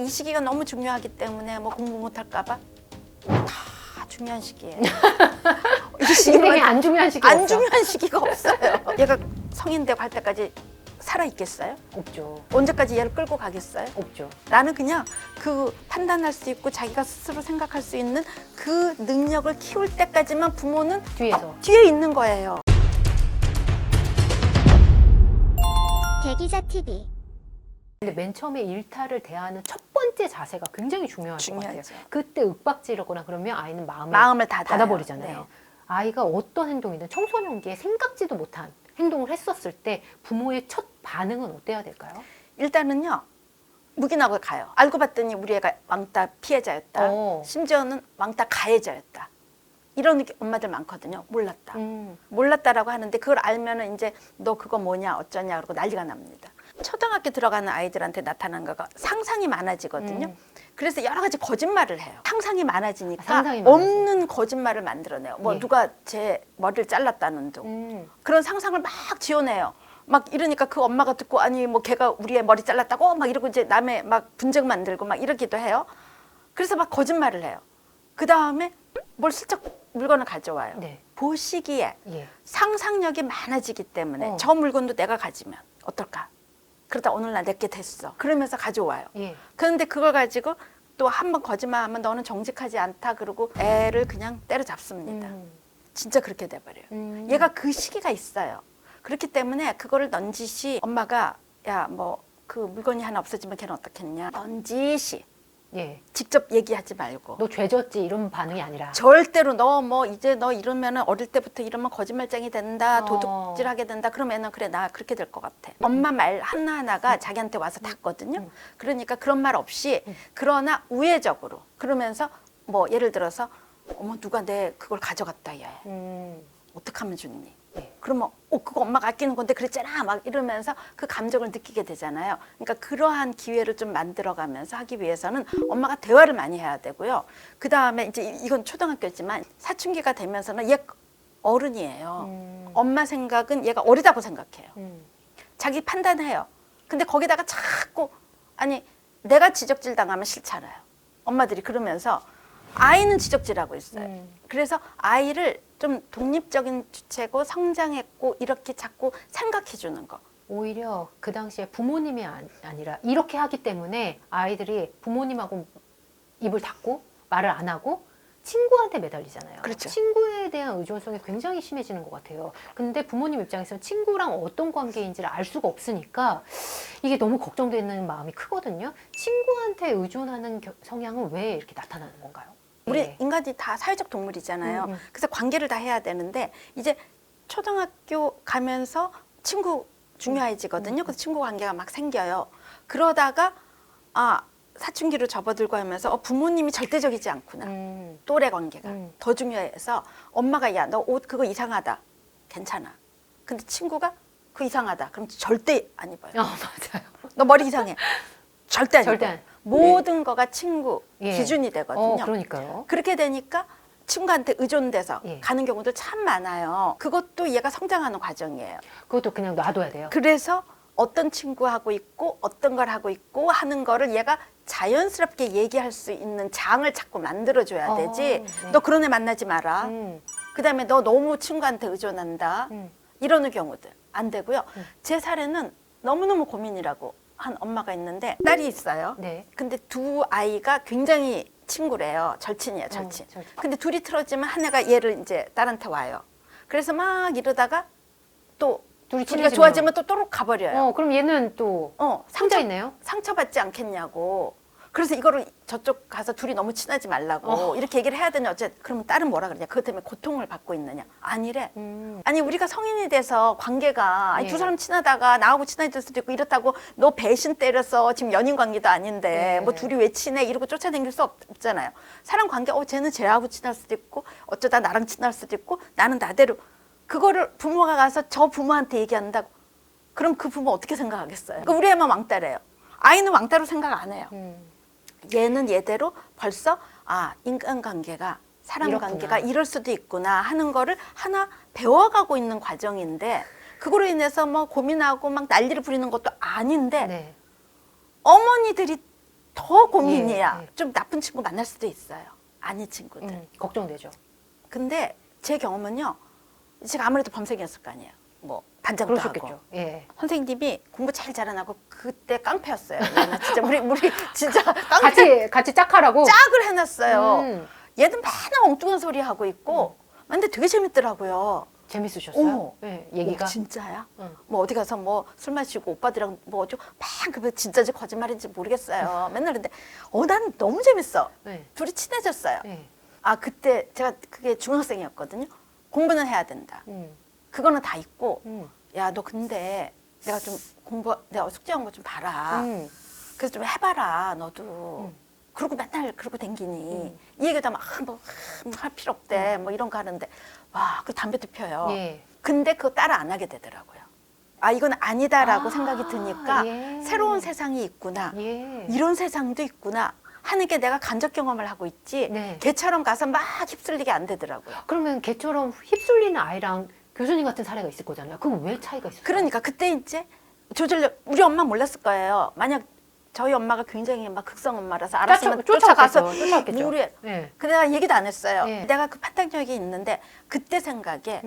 이 시기가 너무 중요하기 때문에 뭐 공부 못할까 봐 다 중요한 시기예요. 이 인생에 안 중요한 시기 안 없어. 중요한 시기가 없어요. 얘가 성인 되고 할 때까지 살아 있겠어요? 없죠. 언제까지 얘를 끌고 가겠어요? 없죠. 나는 그냥 그 판단할 수 있고 자기가 스스로 생각할 수 있는 그 능력을 키울 때까지만 부모는 뒤에서. 뒤에 있는 거예요. 대기자 TV. 근데 맨 처음에 일탈을 대하는 첫 번째 자세가 굉장히 중요할 것 같아요. 중요하죠. 그때 윽박지르거나 그러면 아이는 마음을 닫아버리잖아요. 네. 아이가 어떤 행동이든 청소년기에 생각지도 못한 행동을 했었을 때 부모의 첫 반응은 어때야 될까요? 일단은요, 묵인하고 가요. 알고 봤더니 우리 애가 왕따 피해자였다. 심지어는 왕따 가해자였다. 이런 엄마들 많거든요. 몰랐다. 몰랐다라고 하는데 그걸 알면은 이제 너 그거 뭐냐 어쩌냐 그러고 난리가 납니다. 초등학교 들어가는 아이들한테 나타난 거가 상상이 많아지거든요. 그래서 여러 가지 거짓말을 해요. 상상이 많아지니까 상상이 없는 거짓말을 만들어내요. 뭐 예. 누가 제 머리를 잘랐다는 둥. 그런 상상을 막 지어내요. 막 이러니까 그 엄마가 듣고 아니 뭐 걔가 우리 애 머리 잘랐다고 막 이러고 이제 남의 막 분쟁 만들고 막 이러기도 해요. 그래서 막 거짓말을 해요. 그 다음에 뭘 슬쩍 물건을 가져와요. 네. 보시기에 예. 상상력이 많아지기 때문에 어. 저 물건도 내가 가지면 어떨까? 그러다 오늘날 내게 됐어. 그러면서 가져와요. 예. 그런데 그걸 가지고 또 한 번 거짓말하면 너는 정직하지 않다 그러고 애를 그냥 때려잡습니다. 진짜 그렇게 돼버려요. 얘가 그 시기가 있어요. 그렇기 때문에 그거를 넌지시 엄마가 야 뭐 그 물건이 하나 없어지면 걔는 어떻겠냐. 넌지시 예. 직접 얘기하지 말고 너 죄졌지 이런 반응이 아니라. 절대로 너 뭐 이제 너 이러면은 어릴 때부터 이러면 거짓말쟁이 된다, 어. 도둑질하게 된다. 그러면은 그래 나 그렇게 될 것 같아. 엄마 말 하나하나가 자기한테 와서 닿거든요. 그러니까 그런 말 없이 그러나 우회적으로 그러면서 뭐 예를 들어서 어머 누가 내 그걸 가져갔다 얘. 어떻게 하면 좋니? 네. 그러면 그거 엄마가 아끼는 건데 그랬잖아 막 이러면서 그 감정을 느끼게 되잖아요. 그러니까 그러한 기회를 좀 만들어가면서 하기 위해서는 엄마가 대화를 많이 해야 되고요. 그 다음에 이제 이건 초등학교지만 사춘기가 되면서는 얘 어른이에요. 엄마 생각은 얘가 어리다고 생각해요. 자기 판단해요. 근데 거기다가 자꾸 아니 내가 지적질 당하면 싫잖아요. 엄마들이 그러면서 아이는 지적질하고 있어요. 그래서 아이를 좀 독립적인 주체고 성장했고 이렇게 자꾸 생각해 주는 거. 오히려 그 당시에 부모님이 아니라 이렇게 하기 때문에 아이들이 부모님하고 입을 닫고 말을 안 하고 친구한테 매달리잖아요. 그렇죠. 친구에 대한 의존성이 굉장히 심해지는 것 같아요. 근데 부모님 입장에서는 친구랑 어떤 관계인지를 알 수가 없으니까 이게 너무 걱정되는 마음이 크거든요. 친구한테 의존하는 성향은 왜 이렇게 나타나는 건가요? 우리 네. 인간이 다 사회적 동물이잖아요. 그래서 관계를 다 해야 되는데 이제 초등학교 가면서 친구 중요해지거든요. 그래서 친구 관계가 막 생겨요. 그러다가 사춘기로 접어들고 하면서 부모님이 절대적이지 않구나. 또래 관계가 더 중요해서 엄마가 야 너 옷 그거 이상하다. 괜찮아. 근데 친구가 그거 이상하다. 그럼 절대 안 입어요. 맞아요. 너 머리 이상해. 절대 안 절대 입어요. 안. 모든 거가 친구 예. 기준이 되거든요. 그러니까요. 그렇게 되니까 친구한테 의존돼서 예. 가는 경우들 참 많아요. 그것도 얘가 성장하는 과정이에요. 그것도 그냥 놔둬야 돼요. 그래서 어떤 친구하고 있고 어떤 걸 하고 있고 하는 거를 얘가 자연스럽게 얘기할 수 있는 장을 자꾸 만들어줘야 되지. 네. 너 그런 애 만나지 마라. 그다음에 너 너무 친구한테 의존한다. 이러는 경우들 안 되고요. 제 사례는 너무너무 고민이라고 한 엄마가 있는데 딸이 있어요. 네. 근데 두 아이가 굉장히 친구래요. 절친이에요, 절친. 절친. 근데 둘이 틀어지면 한 애가 얘를 이제 딸한테 와요. 그래서 막 이러다가 또 둘이 둘이가 친해지면. 좋아지면 또 또록 가버려요. 그럼 얘는 또 혼자 있네요? 상처받지 않겠냐고. 그래서 이거를 저쪽 가서 둘이 너무 친하지 말라고 이렇게 얘기를 해야 되냐. 어째 그러면 딸은 뭐라 그러냐. 그것 때문에 고통을 받고 있느냐. 아니래. 아니 우리가 성인이 돼서 관계가 아니, 예. 두 사람 친하다가 나하고 친해질 수도 있고 이렇다고 너 배신 때려서 지금 연인 관계도 아닌데 예. 뭐 둘이 왜 친해 이러고 쫓아다닐 수 없잖아요. 사람 관계 쟤는 쟤하고 친할 수도 있고 어쩌다 나랑 친할 수도 있고 나는 나대로 그거를 부모가 가서 저 부모한테 얘기한다고 그럼 그 부모 어떻게 생각하겠어요? 그러니까 우리 애만 왕따래요. 아이는 왕따로 생각 안 해요. 얘는 얘대로 벌써 인간관계가 사람 이렇구나. 관계가 이럴 수도 있구나 하는 거를 하나 배워가고 있는 과정인데 그거로 인해서 뭐 고민하고 막 난리를 부리는 것도 아닌데 네. 어머니들이 더 고민이야. 예. 좀 나쁜 친구 만날 수도 있어요. 아닌 친구들. 걱정되죠. 근데 제 경험은요. 제가 아무래도 범생이었을 거 아니에요. 뭐 반장도 그러셨겠죠. 하고. 예. 선생님이 공부 제일 잘하고 그때 깡패였어요. 얘는 진짜 우리 진짜 깡패 같이 짝하라고. 짝을 해놨어요. 얘는 맨날 엉뚱한 소리 하고 있고, 근데 되게 재밌더라고요. 재밌으셨어요? 예. 얘기가. 진짜야? 응. 뭐 어디 가서 뭐 술 마시고 오빠들이랑 뭐 좀 막 그 진짜지 거짓말인지 모르겠어요. 맨날 근데 난 너무 재밌어. 예. 둘이 친해졌어요. 예. 아 그때 제가 그게 중학생이었거든요. 공부는 해야 된다. 그거는 다 있고, 야 너 근데 내가 좀 내가 숙제한 거 좀 봐라. 그래서 좀 해봐라 너도. 그러고 맨날 그러고 댕기니 이 얘기도 막뭐할 필요 없대 뭐 이런 거 하는데 와 그 담배도 펴요. 예. 근데 그거 따라 안 하게 되더라고요. 아 이건 아니다라고 생각이 드니까 예. 새로운 세상이 있구나. 예. 이런 세상도 있구나 하는 게 내가 간접 경험을 하고 있지. 네. 걔처럼 가서 막 휩쓸리게 안 되더라고요. 그러면 걔처럼 휩쓸리는 아이랑 교수님 같은 사례가 있을 거잖아요. 그럼 왜 차이가 있을까요? 그러니까 그때 이제 우리 엄마 몰랐을 거예요. 만약 저희 엄마가 굉장히 막 극성 엄마라서 알았으면 쫓아가서 쫓아갔겠죠. 우리 예. 근데 내가 얘기도 안 했어요. 예. 내가 그 판단력이 있는데 그때 생각에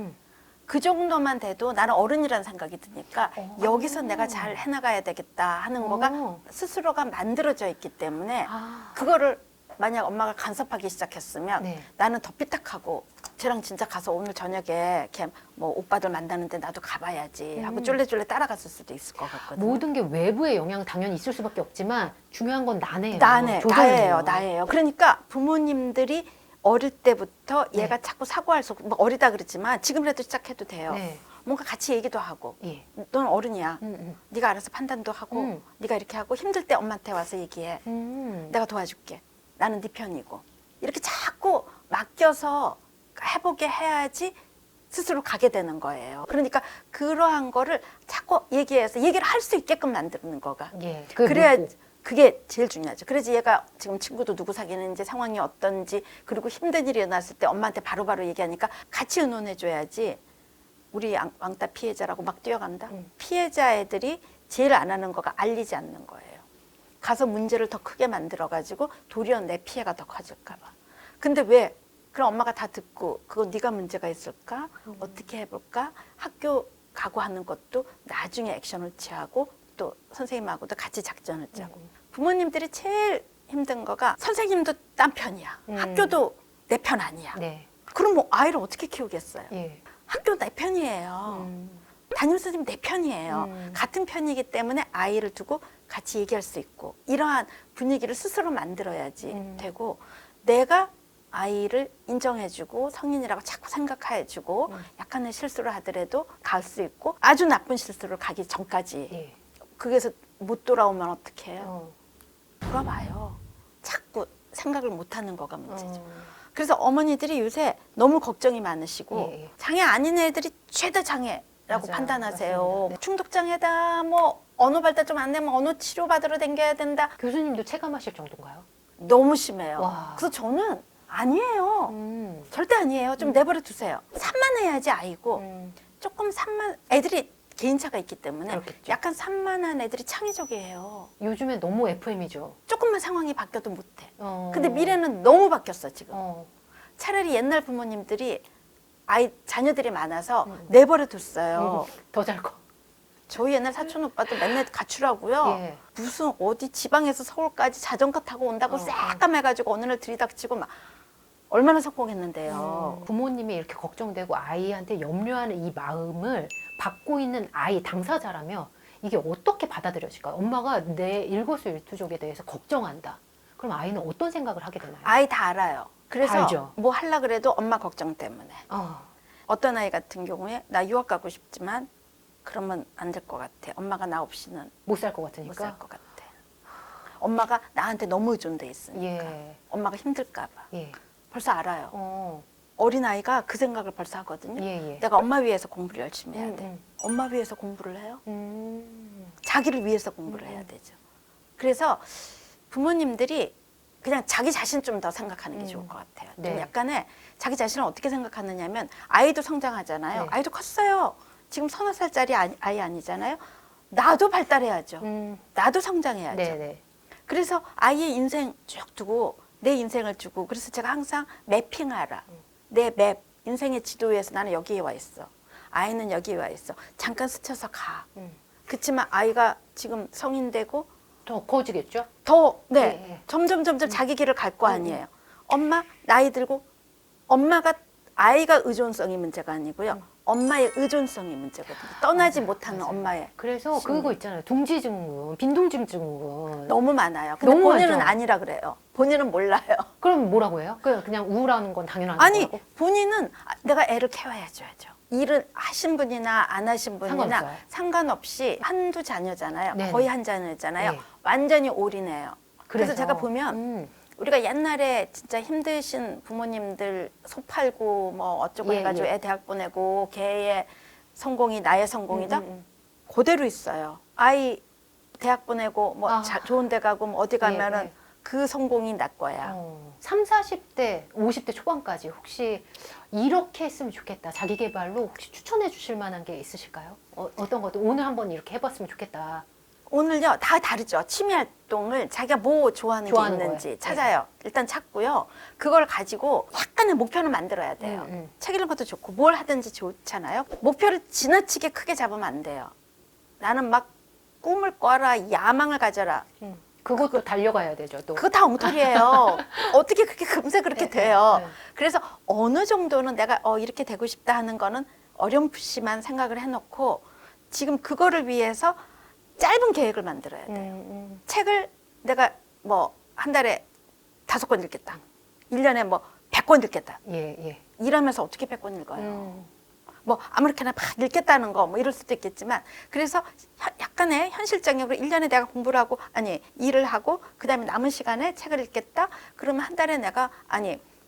그 정도만 돼도 나는 어른이라는 생각이 드니까 여기서 내가 잘 해나가야 되겠다 하는 거가 스스로가 만들어져 있기 때문에 그거를 만약 엄마가 간섭하기 시작했으면 네. 나는 더 삐딱하고 쟤랑 진짜 가서 오늘 저녁에 걔 뭐 오빠들 만나는데 나도 가봐야지 하고 쫄래쫄래 따라갔을 수도 있을 것 같거든요. 모든 게 외부의 영향 당연히 있을 수밖에 없지만 중요한 건 나네요. 나예요. 그러니까 부모님들이 어릴 때부터 얘가 자꾸 사고할 수, 뭐 어리다 그랬지만 지금이라도 시작해도 돼요. 네. 뭔가 같이 얘기도 하고, 예. 넌 어른이야. 음. 네가 알아서 판단도 하고, 네가 이렇게 하고 힘들 때 엄마한테 와서 얘기해. 내가 도와줄게. 나는 네 편이고. 이렇게 자꾸 맡겨서 해보게 해야지 스스로 가게 되는 거예요. 그러니까 그러한 거를 자꾸 얘기해서 얘기를 할 수 있게끔 만드는 거가. 예. 그래야 그게 제일 중요하죠. 그래서 얘가 지금 친구도 누구 사귀는지 상황이 어떤지 그리고 힘든 일이 일어났을 때 엄마한테 바로바로 얘기하니까 같이 의논해줘야지 우리 왕따 피해자라고 막 뛰어간다. 피해자 애들이 제일 안 하는 거가 알리지 않는 거예요. 가서 문제를 더 크게 만들어가지고 도리어 내 피해가 더 커질까 봐. 근데 왜? 그럼 엄마가 다 듣고 그거 네가 문제가 있을까? 어떻게 해볼까? 학교 가고 하는 것도 나중에 액션을 취하고 또 선생님하고도 같이 작전을 짜고. 부모님들이 제일 힘든 거가 선생님도 딴 편이야. 학교도 내 편 아니야. 네. 그럼 뭐 아이를 어떻게 키우겠어요? 예. 학교 내 편이에요. 담임 선생님 내 편이에요. 같은 편이기 때문에 아이를 두고 같이 얘기할 수 있고 이러한 분위기를 스스로 만들어야지 되고 내가 아이를 인정해주고 성인이라고 자꾸 생각해주고 약간의 실수를 하더라도 갈 수 있고 아주 나쁜 실수를 가기 전까지 예. 거기서 못 돌아오면 어떻게 해요? 돌아와요. 자꾸 생각을 못하는 거가 문제죠. 그래서 어머니들이 요새 너무 걱정이 많으시고 예. 장애 아닌 애들이 최대 장애라고 맞아요. 판단하세요. 맞습니다. 네. 중독장애다, 뭐 언어 발달 좀 안 되면 언어 치료 받으러 댕겨야 된다. 교수님도 체감하실 정도인가요? 너무 심해요. 와. 그래서 저는 아니에요. 절대 아니에요. 좀 내버려 두세요. 산만해야지 아이고 조금 애들이 개인차가 있기 때문에 그렇겠죠. 약간 산만한 애들이 창의적이에요. 요즘에 너무 FM이죠. 조금만 상황이 바뀌어도 못해. 근데 미래는 너무 바뀌었어 지금. 차라리 옛날 부모님들이 자녀들이 많아서 내버려 뒀어요. 더 잘 커. 저희 옛날 사촌 오빠도 맨날 가출하고요. 예. 무슨 어디 지방에서 서울까지 자전거 타고 온다고 새까매가지고 어느 날 들이닥치고 막 얼마나 성공했는데요. 부모님이 이렇게 걱정되고 아이한테 염려하는 이 마음을 받고 있는 아이 당사자라면 이게 어떻게 받아들여질까요? 엄마가 내 일거수일투족에 대해서 걱정한다. 그럼 아이는 어떤 생각을 하게 되나요? 아이 다 알아요. 그래서 다 알죠. 뭐 하려 그래도 엄마 걱정 때문에. 어떤 아이 같은 경우에 나 유학 가고 싶지만 그러면 안 될 것 같아. 엄마가 나 없이는 못 살 것 못 살 같으니까. 것 같아. 엄마가 나한테 너무 의존돼 있으니까. 예. 엄마가 힘들까 봐. 예. 벌써 알아요. 어린아이가 그 생각을 벌써 하거든요. 예. 내가 엄마 위해서 공부를 열심히 해야 돼. 엄마 위해서 공부를 해요? 자기를 위해서 공부를 해야 되죠. 그래서 부모님들이 그냥 자기 자신 좀 더 생각하는 게 좋을 것 같아요. 좀 네. 약간의 자기 자신을 어떻게 생각하느냐면 아이도 성장하잖아요. 네. 아이도 컸어요. 지금 30살짜리 아이 아니잖아요. 나도 발달해야죠. 나도 성장해야죠. 네네. 그래서 아이의 인생 쭉 두고 내 인생을 주고 그래서 제가 항상 매핑하라. 내 맵, 인생의 지도 위에서 나는 여기에 와 있어. 아이는 여기에 와 있어. 잠깐 스쳐서 가. 그렇지만 아이가 지금 성인 되고 더 커지겠죠? 네. 예. 점점 자기 길을 갈 거 아니에요. 엄마 나이 들고 엄마가 아이가 의존성이 문제가 아니고요. 엄마의 의존성이 문제거든요. 떠나지 못하는 엄마의 그래서 심리. 그거 있잖아요. 둥지증후군, 빈둥지증후군. 너무 많아요. 근데 너무 본인은 많죠? 아니라 그래요. 본인은 몰라요. 그럼 뭐라고 해요? 그냥 우울한 건 당연한 아니 거라고? 본인은 내가 애를 케어해줘야죠. 일을 하신 분이나 안 하신 분이나 상관없어요. 상관없이 한두 자녀잖아요. 네네. 거의 한 자녀잖아요. 네. 완전히 올인해요. 그래서 제가 보면 음. 우리가 옛날에 진짜 힘드신 부모님들 소 팔고 뭐 어쩌고 예, 해가지고 예. 애 대학 보내고 걔의 성공이 나의 성공이다? 음. 그대로 있어요. 아이 대학 보내고 뭐 아. 좋은 데 가고 뭐 어디 가면은 예, 예. 그 성공이 날 거야. 3, 40대, 50대 초반까지 혹시 이렇게 했으면 좋겠다. 자기 개발로 혹시 추천해 주실 만한 게 있으실까요? 어떤 것도 오늘 한번 이렇게 해봤으면 좋겠다. 오늘요 다 다르죠. 취미 활동을 자기가 뭐 좋아하는 게 좋아하는 있는지 거예요. 찾아요. 일단 찾고요. 그걸 가지고 약간의 목표를 만들어야 돼요. 책 읽는 것도 좋고 뭘 하든지 좋잖아요. 목표를 지나치게 크게 잡으면 안 돼요. 나는 막 꿈을 꿔라, 야망을 가져라. 그것도 달려가야 되죠. 또. 그거 다 엉터리예요. 어떻게 그렇게 금세 그렇게 돼요. 네. 그래서 어느 정도는 내가 이렇게 되고 싶다 하는 거는 어렴풋이만 생각을 해놓고 지금 그거를 위해서 짧은 계획을 만들어야 돼요. 책을 내가 뭐 한 달에 5권 읽겠다. 1년에 뭐 100권 읽겠다. 예. 일하면서 어떻게 100권 읽어요? 뭐 아무렇게나 막 읽겠다는 거 뭐 이럴 수도 있겠지만 그래서 약간의 현실적으로 1년에 내가 공부를 하고 일을 하고 그다음에 남은 시간에 책을 읽겠다. 그러면 한 달에 내가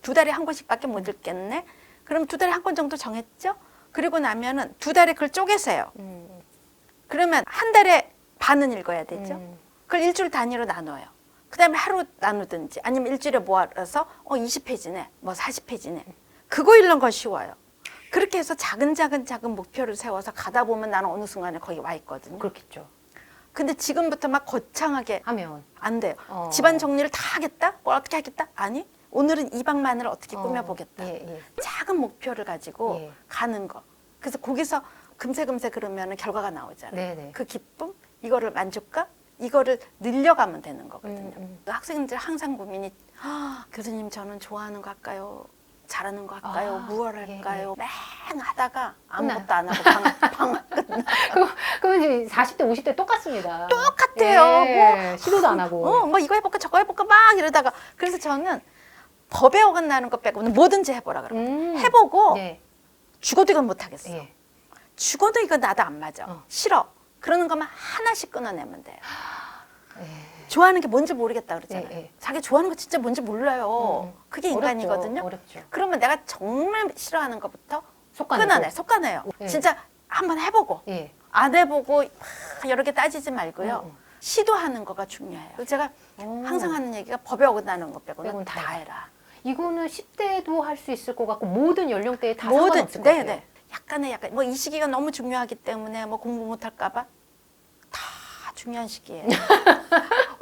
2달에 한 권씩밖에 못 읽겠네. 그럼 2달에 한 권 정도 정했죠? 그리고 나면은 2달에 그걸 쪼개세요. 그러면 한 달에 반은 읽어야 되죠. 그걸 일주일 단위로 나눠요. 그다음에 하루 나누든지 아니면 일주일에 모아서 20페이지네, 뭐 40페이지네. 그거 읽는 건 쉬워요. 그렇게 해서 작은 목표를 세워서 가다 보면 나는 어느 순간에 거기 와 있거든요. 그렇겠죠. 근데 지금부터 막 거창하게 하면. 안 돼요. 어. 집안 정리를 다 하겠다? 뭘 어떻게 하겠다? 아니, 오늘은 이 방만을 어떻게 꾸며보겠다. 예. 작은 목표를 가지고 예. 가는 거. 그래서 거기서 금세 그러면 결과가 나오잖아요. 네네. 그 기쁨, 이거를 만족감, 이거를 늘려가면 되는 거거든요. 학생들 항상 고민이 교수님 저는 좋아하는 거 할까요? 잘하는 거 할까요? 무얼 할까요? 맹 하다가 아무것도 안 하고 방학 끝나. 그건 이제 40대, 50대 똑같습니다. 똑같아요. 예, 시도도 안 하고. 뭐 이거 해볼까 저거 해볼까 막 이러다가 그래서 저는 법에 어긋나는 것 빼고는 뭐든지 해보라 그러거든요. 해보고 네. 죽어도 이건 못하겠어. 예. 죽어도 이거 나도 안 맞아. 싫어. 그러는 것만 하나씩 끊어내면 돼요. 좋아하는 게 뭔지 모르겠다 그러잖아요. 예. 자기 좋아하는 거 진짜 뭔지 몰라요. 그게 인간이거든요. 어렵죠. 그러면 내가 정말 싫어하는 것부터 속아내고. 속아내요. 예. 진짜 한번 해보고 예. 안 해보고 막 여러 개 따지지 말고요. 시도하는 거가 중요해요. 그래서 제가 항상 하는 얘기가 법에 어긋나는 것 빼고는 빼고는 다 해라. 이거는 10대도 할 수 있을 것 같고 모든 연령대에 다 상관없을 것 같아요. 약간 뭐 이 시기가 너무 중요하기 때문에 뭐 공부 못할까 봐 다 중요한 시기예요.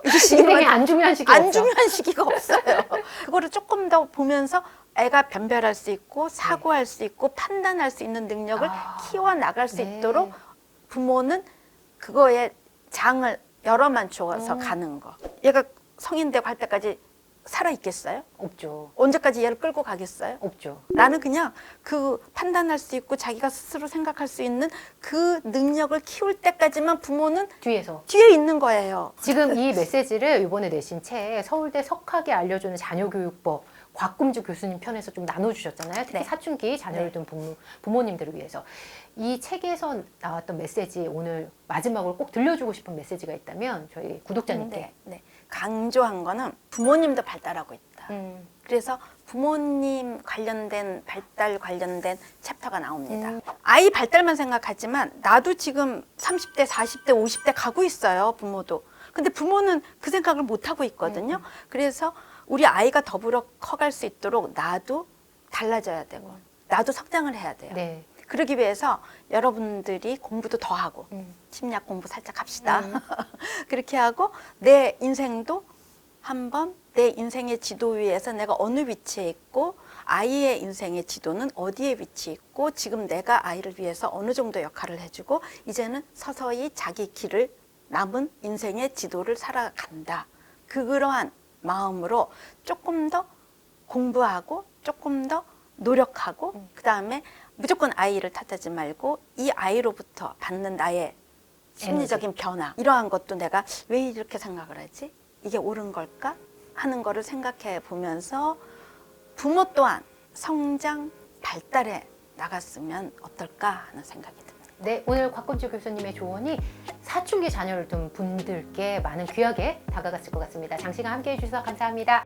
이 인생에 안 중요한 시기 안 없어. 중요한 시기가 없어요. 그거를 조금 더 보면서 애가 변별할 수 있고 사고할 수 있고 판단할 수 있는 능력을 키워 나갈 수 네. 있도록 부모는 그거에 장을 여러만 주어서 가는 거. 얘가 성인 되고 할 때까지 살아 있겠어요? 없죠. 언제까지 얘를 끌고 가겠어요? 없죠. 나는 그냥 그 판단할 수 있고 자기가 스스로 생각할 수 있는 그 능력을 키울 때까지만 부모는 뒤에서. 뒤에 있는 거예요. 지금 이 메시지를 이번에 내신 책 서울대 석학이 알려주는 자녀교육법 곽금주 교수님 편에서 좀 나눠주셨잖아요. 특히 네. 사춘기 자녀를 둔 부모님들을 위해서. 이 책에서 나왔던 메시지 오늘 마지막으로 꼭 들려주고 싶은 메시지가 있다면 저희 구독자님께. 네. 강조한 거는 부모님도 발달하고 있다. 그래서 부모님 관련된 발달 관련된 챕터가 나옵니다. 아이 발달만 생각하지만 나도 지금 30대, 40대, 50대 가고 있어요. 부모도. 근데 부모는 그 생각을 못 하고 있거든요. 그래서 우리 아이가 더불어 커갈 수 있도록 나도 달라져야 되고 나도 성장을 해야 돼요. 네. 그러기 위해서 여러분들이 공부도 더 하고 심리학 공부 살짝 합시다. 그렇게 하고 내 인생도 한번 내 인생의 지도 위에서 내가 어느 위치에 있고 아이의 인생의 지도는 어디에 위치해 있고 지금 내가 아이를 위해서 어느 정도 역할을 해주고 이제는 서서히 자기 길을 남은 인생의 지도를 살아간다. 그러한 마음으로 조금 더 공부하고 조금 더 노력하고 그다음에 무조건 아이를 탓하지 말고 이 아이로부터 받는 나의 심리적인 변화 이러한 것도 내가 왜 이렇게 생각을 하지? 이게 옳은 걸까? 하는 거를 생각해 보면서 부모 또한 성장, 발달해 나갔으면 어떨까 하는 생각이 듭니다. 네, 오늘 곽건주 교수님의 조언이 사춘기 자녀를 둔 분들께 많은 귀하게 다가갔을 것 같습니다. 장시간 함께해 주셔서 감사합니다.